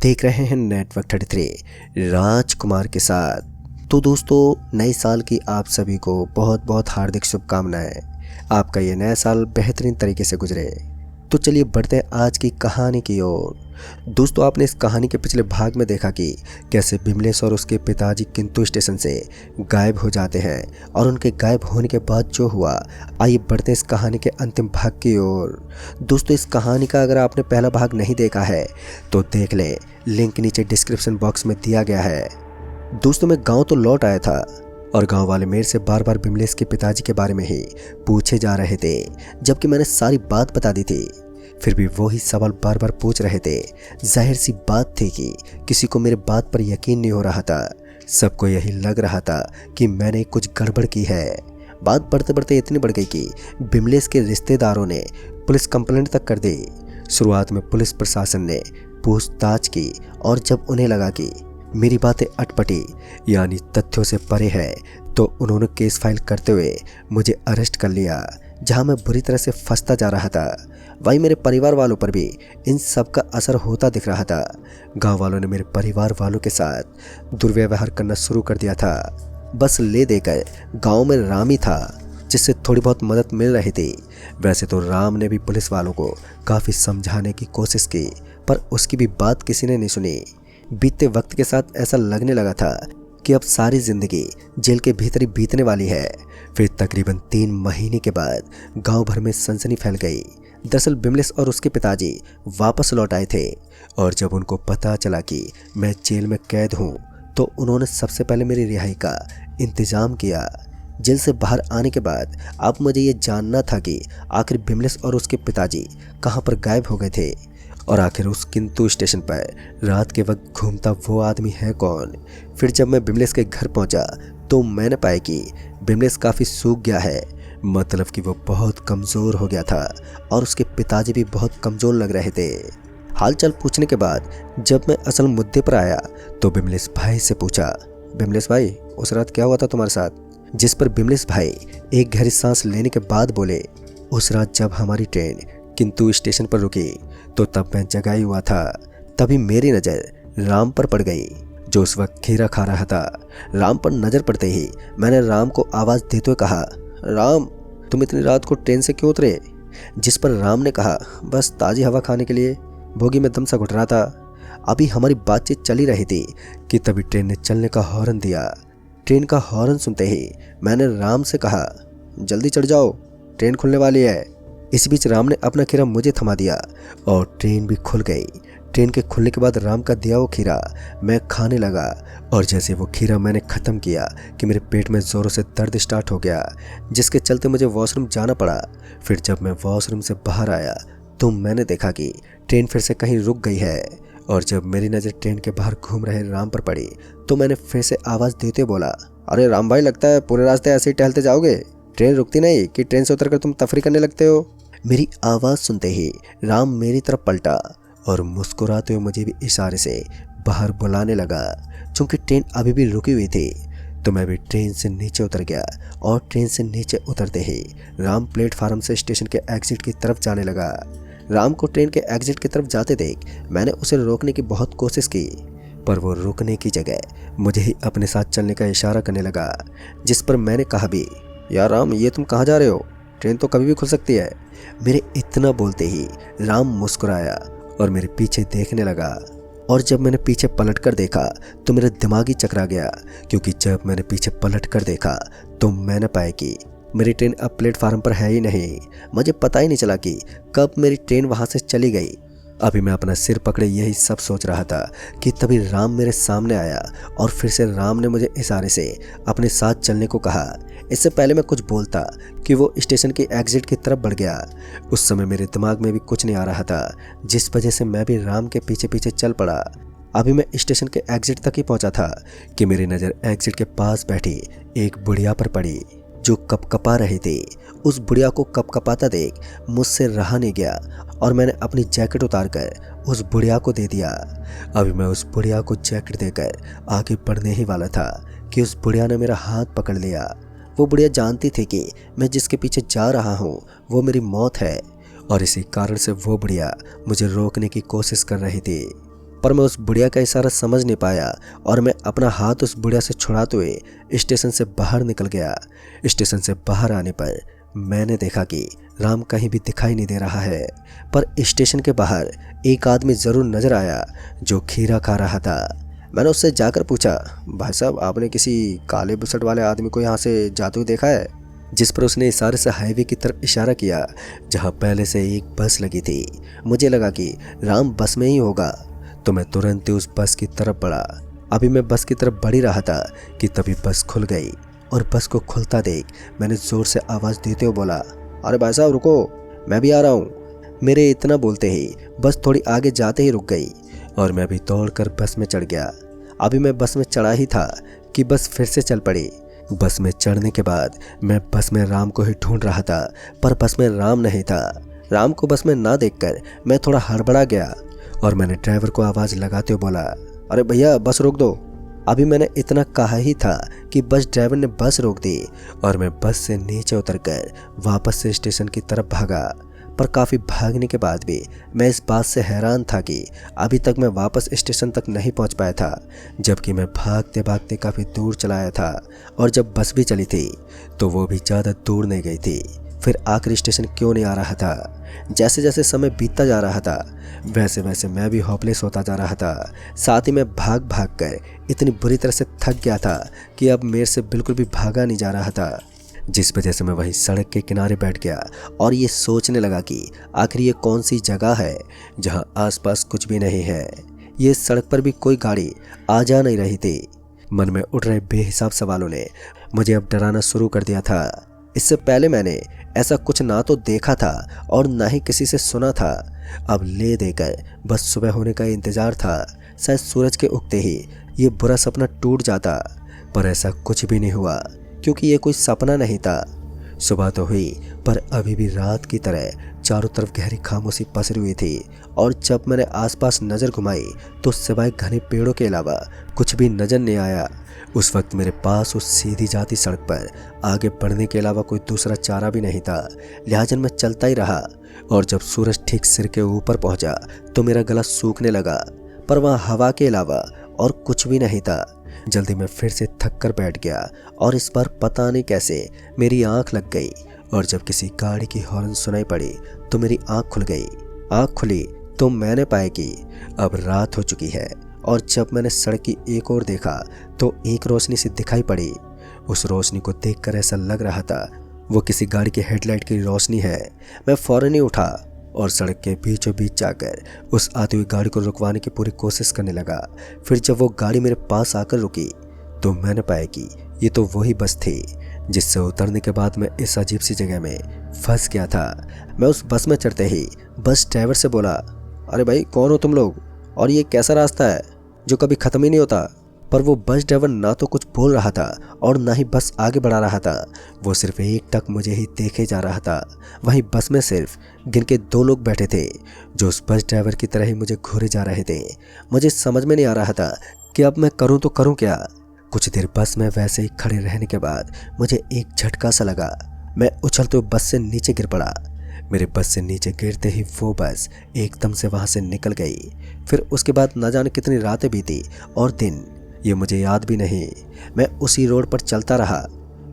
देख रहे हैं नेटवर्क 33 राजकुमार के साथ। तो दोस्तों, नए साल की आप सभी को बहुत बहुत हार्दिक शुभकामनाएं। आपका ये नया साल बेहतरीन तरीके से गुजरे। तो चलिए बढ़ते हैं आज की कहानी की ओर। दोस्तों, आपने इस कहानी के पिछले भाग में देखा कि कैसे बिमलेश और उसके पिताजी किंतु स्टेशन से गायब हो जाते हैं और उनके गायब होने के बाद जो हुआ। आइए बढ़ते हैं इस कहानी के अंतिम भाग की ओर। दोस्तों, इस कहानी का अगर आपने पहला भाग नहीं देखा है तो देख लें, लिंक नीचे डिस्क्रिप्शन बॉक्स में दिया गया है। दोस्तों, मैं गाँव तो लौट आया था और गांव वाले मेरे से बार बार बिमलेश के पिताजी के बारे में ही पूछे जा रहे थे, जबकि मैंने सारी बात बता दी थी। फिर भी वही सवाल बार बार पूछ रहे थे। जाहिर सी बात थी कि किसी को मेरे बात पर यकीन नहीं हो रहा था। सबको यही लग रहा था कि मैंने कुछ गड़बड़ की है। बात बढ़ते बढ़ते इतनी बढ़ गई कि बिमलेश के रिश्तेदारों ने पुलिस कंप्लेंट तक कर दी। शुरुआत में पुलिस प्रशासन ने पूछताछ की और जब उन्हें लगा कि मेरी बातें अटपटी यानी तथ्यों से परे है, तो उन्होंने केस फाइल करते हुए मुझे अरेस्ट कर लिया, जहां मैं बुरी तरह से फंसता जा रहा था। वहीं मेरे परिवार वालों पर भी इन सब का असर होता दिख रहा था। गांव वालों ने मेरे परिवार वालों के साथ दुर्व्यवहार करना शुरू कर दिया था। बस ले देकर गांव में राम ही था जिससे थोड़ी बहुत मदद मिल रही थी। वैसे तो राम ने भी पुलिस वालों को काफ़ी समझाने की कोशिश की, पर उसकी भी बात किसी ने नहीं सुनी। बीतते वक्त के साथ ऐसा लगने लगा था कि अब सारी जिंदगी जेल के भीतर ही बीतने वाली है। फिर तकरीबन 3 महीने के बाद गांव भर में सनसनी फैल गई। दरअसल बिमलेश और उसके पिताजी वापस लौट आए थे और जब उनको पता चला कि मैं जेल में कैद हूं, तो उन्होंने सबसे पहले मेरी रिहाई का इंतजाम किया। जेल से बाहर आने के बाद अब मुझे ये जानना था कि आखिर बिमलेश और उसके पिताजी कहाँ पर गायब हो गए थे और आखिर उस किंतु स्टेशन पर रात के वक्त घूमता वो आदमी है कौन। फिर जब मैं बिमलेश के घर पहुंचा तो मैंने पाया कि बिमलेश काफ़ी सूख गया है, मतलब कि वो बहुत कमज़ोर हो गया था और उसके पिताजी भी बहुत कमज़ोर लग रहे थे। हालचाल पूछने के बाद जब मैं असल मुद्दे पर आया तो बिमलेश भाई से पूछा, बिमलेश भाई, उस रात क्या हुआ था तुम्हारे साथ? जिस पर बिमलेश भाई एक गहरी सांस लेने के बाद बोले, उस रात जब हमारी ट्रेन किंतु स्टेशन पर रुकी तो तब मैं जगा ही हुआ था। तभी मेरी नज़र राम पर पड़ गई, जो उस वक्त खीरा खा रहा था। राम पर नज़र पड़ते ही मैंने राम को आवाज़ देते हुए कहा, राम, तुम इतनी रात को ट्रेन से क्यों उतरे? जिस पर राम ने कहा, बस ताज़ी हवा खाने के लिए, बोगी में दम सा घुट रहा था। अभी हमारी बातचीत चली रही थी कि तभी ट्रेन ने चलने का हॉर्न दिया। ट्रेन का हॉर्न सुनते ही मैंने राम से कहा, जल्दी चढ़ जाओ, ट्रेन खुलने वाली है। इस बीच राम ने अपना खीरा मुझे थमा दिया और ट्रेन भी खुल गई। ट्रेन के खुलने के बाद राम का दिया वो खीरा मैं खाने लगा और जैसे वो खीरा मैंने ख़त्म किया कि मेरे पेट में ज़ोरों से दर्द स्टार्ट हो गया, जिसके चलते मुझे वॉशरूम जाना पड़ा। फिर जब मैं वॉशरूम से बाहर आया तो मैंने देखा कि ट्रेन फिर से कहीं रुक गई है और जब मेरी नज़र ट्रेन के बाहर घूम रहे राम पर पड़ी तो मैंने फिर से आवाज़ देते बोला, अरे राम भाई, लगता है पूरे रास्ते ऐसे ही टहलते जाओगे? ट्रेन रुकती नहीं कि ट्रेन से उतरकर तुम तफरी करने लगते हो? मेरी आवाज़ सुनते ही राम मेरी तरफ पलटा और मुस्कुराते हुए मुझे भी इशारे से बाहर बुलाने लगा। चूँकि ट्रेन अभी भी रुकी हुई थी तो मैं भी ट्रेन से नीचे उतर गया और ट्रेन से नीचे उतरते ही राम प्लेटफार्म से स्टेशन के एग्जिट की तरफ जाने लगा। राम को ट्रेन के एग्जिट की तरफ जाते देख मैंने उसे रोकने की बहुत कोशिश की, पर वो रुकने की जगह मुझे ही अपने साथ चलने का इशारा करने लगा। जिस पर मैंने कहा भी, यार राम, ये तुम कहाँ जा रहे हो? ट्रेन तो कभी भी खुल सकती है। मेरे इतना बोलते ही राम मुस्कुराया और मेरे पीछे देखने लगा और जब मैंने पीछे पलट कर देखा तो मेरा दिमाग ही चकरा गया, क्योंकि जब मैंने पीछे पलट कर देखा तो मैंने पाया कि मेरी ट्रेन अब प्लेटफार्म पर है ही नहीं। मुझे पता ही नहीं चला कि कब मेरी ट्रेन वहाँ से चली गई। अभी मैं अपना सिर पकड़े यही सब सोच रहा था कि तभी राम मेरे सामने आया और फिर से राम ने मुझे इशारे से अपने साथ चलने को कहा। इससे पहले मैं कुछ बोलता कि वो स्टेशन के एग्जिट की तरफ बढ़ गया। उस समय मेरे दिमाग में भी कुछ नहीं आ रहा था, जिस वजह से मैं भी राम के पीछे पीछे चल पड़ा। अभी मैं स्टेशन के एग्जिट तक ही पहुंचा था कि मेरी नज़र एग्जिट के पास बैठी एक बुढ़िया पर पड़ी जो कपकपा रही थी। उस बुढ़िया को कपकपाता देख मुझसे रहा नहीं गया और मैंने अपनी जैकेट उतारकर उस बुढ़िया को दे दिया। अभी मैं उस बुढ़िया को जैकेट देकर आगे बढ़ने ही वाला था कि उस बुढ़िया ने मेरा हाथ पकड़ लिया। वो बुढ़िया जानती थी कि मैं जिसके पीछे जा रहा हूँ वो मेरी मौत है और इसी कारण से वो बुढ़िया मुझे रोकने की कोशिश कर रही थी। पर मैं उस बुढ़िया का इशारा समझ नहीं पाया और मैं अपना हाथ उस बुढ़िया से छुड़ाते हुए स्टेशन से बाहर निकल गया। स्टेशन से बाहर आने पर मैंने देखा कि राम कहीं भी दिखाई नहीं दे रहा है, पर स्टेशन के बाहर एक आदमी ज़रूर नज़र आया जो खीरा खा रहा था। मैंने उससे जाकर पूछा, भाई साहब आपने किसी काले बुसट वाले आदमी को यहाँ से जाते हुए देखा है? जिस पर उसने इशारे से हाईवे की तरफ इशारा किया जहाँ पहले से एक बस लगी थी। मुझे लगा कि राम बस में ही होगा, तो मैं तुरंत ही उस बस की तरफ बढ़ा। अभी मैं बस की तरफ बढ़ ही रहा था कि तभी बस खुल गई और बस को खुलता देख मैंने ज़ोर से आवाज़ देते हुए बोला, अरे भाई साहब रुको, मैं भी आ रहा हूँ। मेरे इतना बोलते ही बस थोड़ी आगे जाते ही रुक गई और मैं भी दौड़कर बस में चढ़ गया। अभी मैं बस में चढ़ा ही था कि बस फिर से चल पड़ी। बस में चढ़ने के बाद मैं बस में राम को ही ढूंढ रहा था, पर बस में राम नहीं था। राम को बस में ना देखकर मैं थोड़ा हड़बड़ा गया और मैंने ड्राइवर को आवाज़ लगाते हुए बोला, अरे भैया बस रोक दो। अभी मैंने इतना कहा ही था कि बस ड्राइवर ने बस रोक दी और मैं बस से नीचे उतरकर वापस से स्टेशन की तरफ भागा। पर काफ़ी भागने के बाद भी मैं इस बात से हैरान था कि अभी तक मैं वापस स्टेशन तक नहीं पहुंच पाया था, जबकि मैं भागते भागते काफ़ी दूर चला आया था और जब बस भी चली थी तो वो भी ज़्यादा दूर नहीं गई थी। फिर आखिरी स्टेशन क्यों नहीं आ रहा था? जैसे जैसे समय बीतता जा रहा था वैसे वैसे मैं भी होपलेस होता जा रहा था। साथ ही मैं भाग भाग कर इतनी बुरी तरह से थक गया था कि अब मेरे से बिल्कुल भी भागा नहीं जा रहा था, जिस वजह से मैं वहीं सड़क के किनारे बैठ गया और ये सोचने लगा कि आखिर ये कौन सी जगह है जहां आसपास कुछ भी नहीं है। ये सड़क पर भी कोई गाड़ी आ जा नहीं रही थी। मन में उठ रहे बेहिसाब सवालों ने मुझे अब डराना शुरू कर दिया था। इससे पहले मैंने ऐसा कुछ ना तो देखा था और ना ही किसी से सुना था। अब ले देकर बस सुबह होने का इंतज़ार था। शायद सूरज के उगते ही ये बुरा सपना टूट जाता, पर ऐसा कुछ भी नहीं हुआ क्योंकि ये कोई सपना नहीं था। सुबह तो हुई पर अभी भी रात की तरह चारों तरफ गहरी खामोशी पसरी हुई थी और जब मैंने आसपास नज़र घुमाई तो सिवाय घने पेड़ों के अलावा कुछ भी नज़र नहीं आया। उस वक्त मेरे पास उस सीधी जाती सड़क पर आगे बढ़ने के अलावा कोई दूसरा चारा भी नहीं था, लिहाजा मैं चलता ही रहा। और जब सूरज ठीक सिर के ऊपर पहुंचा तो मेरा गला सूखने लगा, पर वहाँ हवा के अलावा और कुछ भी नहीं था। जल्दी मैं फिर से थक कर बैठ गया और इस बार पता नहीं कैसे मेरी आंख लग गई और जब किसी गाड़ी की हॉर्न सुनाई पड़ी तो मेरी आंख खुल गई। आंख खुली तो मैंने पाया कि अब रात हो चुकी है और जब मैंने सड़क की एक ओर देखा तो एक रोशनी सी दिखाई पड़ी। उस रोशनी को देखकर ऐसा लग रहा था वो किसी गाड़ी की हेडलाइट की रोशनी है। मैं फौरन ही उठा और सड़क के बीचों बीच जाकर उस आती हुई गाड़ी को रुकवाने की पूरी कोशिश करने लगा। फिर जब वो गाड़ी मेरे पास आकर रुकी तो मैंने पाया कि ये तो वही बस थी जिससे उतरने के बाद मैं इस अजीब सी जगह में फंस गया था। मैं उस बस में चढ़ते ही बस ड्राइवर से बोला, अरे भाई कौन हो तुम लोग और ये कैसा रास्ता है जो कभी ख़त्म ही नहीं होता? पर वो बस ड्राइवर ना तो कुछ बोल रहा था और ना ही बस आगे बढ़ा रहा था। वो सिर्फ एक टक मुझे ही देखे जा रहा था। वहीं बस में सिर्फ गिन के 2 लोग बैठे थे जो उस बस ड्राइवर की तरह ही मुझे घूरे जा रहे थे। मुझे समझ में नहीं आ रहा था कि अब मैं करूं तो करूं क्या। कुछ देर बस में वैसे ही खड़े रहने के बाद मुझे एक झटका सा लगा। मैं उछलते हुए बस से नीचे गिर पड़ा। मेरे बस से नीचे गिरते ही वो बस एकदम से वहाँ से निकल गई। फिर उसके बाद न जाने कितनी रातें बीती और दिन, ये मुझे याद भी नहीं। मैं उसी रोड पर चलता रहा।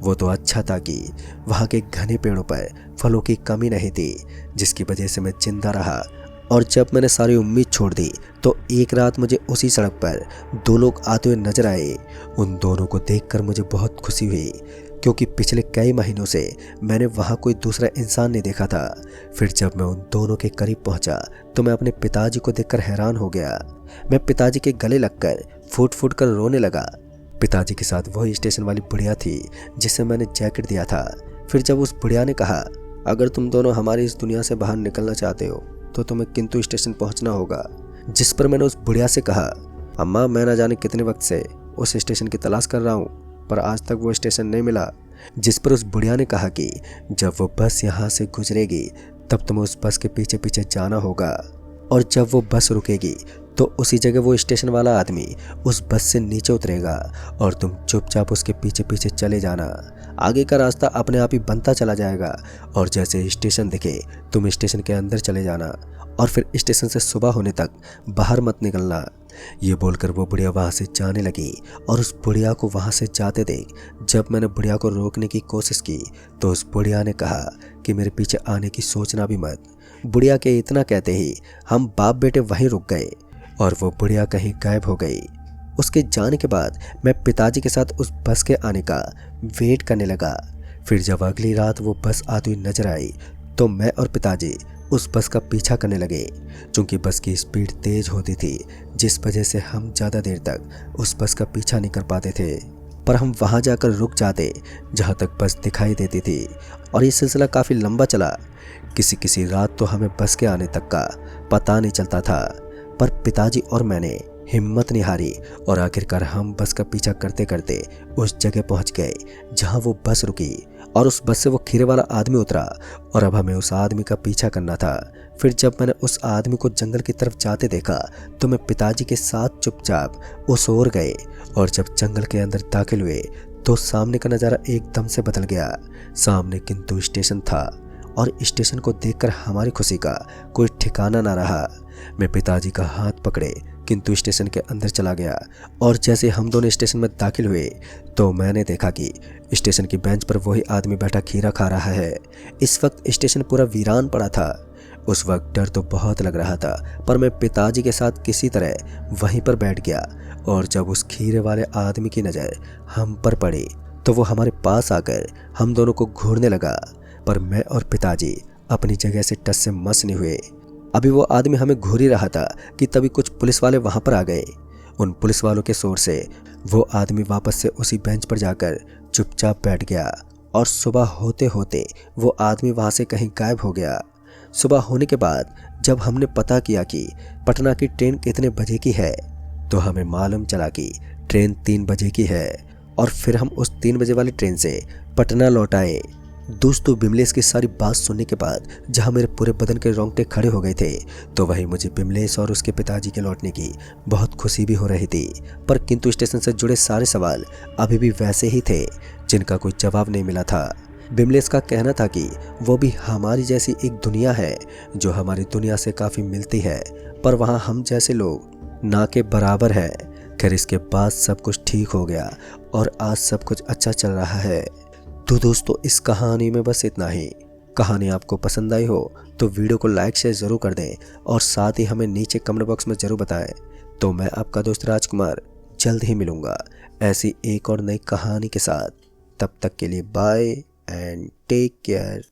वो तो अच्छा था कि वहाँ के घने पेड़ों पर फलों की कमी नहीं थी, जिसकी वजह से मैं जिंदा रहा। और जब मैंने सारी उम्मीद छोड़ दी तो एक रात मुझे उसी सड़क पर 2 लोग आते हुए नजर आए। उन दोनों को देखकर मुझे बहुत खुशी हुई क्योंकि पिछले कई महीनों से मैंने वहाँ कोई दूसरा इंसान नहीं देखा था। फिर जब मैं उन दोनों के करीब पहुँचा तो मैं अपने पिताजी को देखकर हैरान हो गया। मैं पिताजी के गले लगकर फूट फूट कर रोने लगा। पिताजी के साथ वही स्टेशन वाली बुढ़िया थी जिसे मैंने जैकेट दिया था। फिर जब उस बुढ़िया ने कहा, अगर तुम दोनों हमारी इस दुनिया से बाहर निकलना चाहते हो तो तुम्हें किंतु स्टेशन पहुंचना होगा। जिस पर मैंने उस बुढ़िया से कहा, अम्मा मैं ना जाने कितने वक्त से उस स्टेशन की तलाश कर रहा हूँ पर आज तक वो स्टेशन नहीं मिला। जिस पर उस बुढ़िया ने कहा कि जब वो बस यहाँ से गुजरेगी तब तुम्हें उस बस के पीछे पीछे जाना होगा और जब वो बस रुकेगी तो उसी जगह वो स्टेशन वाला आदमी उस बस से नीचे उतरेगा और तुम चुपचाप उसके पीछे पीछे चले जाना। आगे का रास्ता अपने आप ही बनता चला जाएगा और जैसे स्टेशन दिखे तुम स्टेशन के अंदर चले जाना और फिर स्टेशन से सुबह होने तक बाहर मत निकलना। ये बोलकर वो बुढ़िया वहाँ से जाने लगी और उस बुढ़िया को वहाँ से जाते देख जब मैंने बुढ़िया को रोकने की कोशिश की तो उस बुढ़िया ने कहा कि मेरे पीछे आने की सोचना भी मत। बुढ़िया के इतना कहते ही हम बाप बेटे वहीं रुक गए और वो बुढ़िया कहीं गायब हो गई। उसके जाने के बाद मैं पिताजी के साथ उस बस के आने का वेट करने लगा। फिर जब अगली रात वो बस आती हुई नजर आई तो मैं और पिताजी उस बस का पीछा करने लगे। क्योंकि बस की स्पीड तेज होती थी जिस वजह से हम ज़्यादा देर तक उस बस का पीछा नहीं कर पाते थे, पर हम वहाँ जाकर रुक जाते जहाँ तक बस दिखाई देती थी और ये सिलसिला काफ़ी लंबा चला। किसी किसी रात तो हमें बस के आने तक का पता नहीं चलता था, पर पिताजी और मैंने हिम्मत नहीं हारी और आखिरकार हम बस का पीछा करते करते उस जगह पहुंच गए जहां वो बस रुकी और उस बस से वो खीरे वाला आदमी उतरा और अब हमें उस आदमी का पीछा करना था। फिर जब मैंने उस आदमी को जंगल की तरफ जाते देखा तो मैं पिताजी के साथ चुपचाप उस ओर गए और जब जंगल के अंदर दाखिल हुए तो सामने का नज़ारा एकदम से बदल गया। सामने किंतु स्टेशन था और स्टेशन को देखकर हमारी खुशी का कोई ठिकाना ना रहा। मैं पिताजी का हाथ पकड़े किंतु स्टेशन के अंदर चला गया और जैसे हम दोनों स्टेशन में दाखिल हुए तो मैंने देखा कि स्टेशन की बेंच पर वही आदमी बैठा खीरा खा रहा है। इस वक्त स्टेशन पूरा वीरान पड़ा था। उस वक्त डर तो बहुत लग रहा था, पर मैं पिताजी के साथ किसी तरह वहीं पर बैठ गया और जब उस खीरे वाले आदमी की नज़र हम पर पड़ी तो वो हमारे पास आकर हम दोनों को घूरने लगा, पर मैं और पिताजी अपनी जगह से टस से मस नहीं हुए। अभी वो आदमी हमें घूर ही रहा था कि तभी कुछ पुलिस वाले वहां पर आ गए। उन पुलिस वालों के शोर से वो आदमी वापस से उसी बेंच पर जाकर चुपचाप बैठ गया और सुबह होते होते वो आदमी वहां से कहीं गायब हो गया। सुबह होने के बाद जब हमने पता किया कि पटना की ट्रेन कितने बजे की है तो हमें मालूम चला कि ट्रेन 3 बजे की है और फिर हम उस 3 बजे वाली ट्रेन से पटना लौट आए। दोस्तों, बिमलेश की सारी बात सुनने के बाद जहां मेरे पूरे बदन के रोंगटे खड़े हो गए थे तो वहीं मुझे बिमलेश और उसके पिताजी के लौटने की बहुत खुशी भी हो रही थी, पर किंतु स्टेशन से जुड़े सारे सवाल अभी भी वैसे ही थे जिनका कोई जवाब नहीं मिला था। बिमलेश का कहना था कि वो भी हमारी जैसी एक दुनिया है जो हमारी दुनिया से काफ़ी मिलती है, पर वहाँ हम जैसे लोग ना के बराबर हैं। खैर, इसके बाद सब कुछ ठीक हो गया और आज सब कुछ अच्छा चल रहा है। तो दोस्तों, इस कहानी में बस इतना ही। कहानी आपको पसंद आई हो तो वीडियो को लाइक शेयर ज़रूर कर दें और साथ ही हमें नीचे कमेंट बॉक्स में ज़रूर बताएं। तो मैं आपका दोस्त राजकुमार जल्द ही मिलूँगा ऐसी एक और नई कहानी के साथ। तब तक के लिए बाय एंड टेक केयर।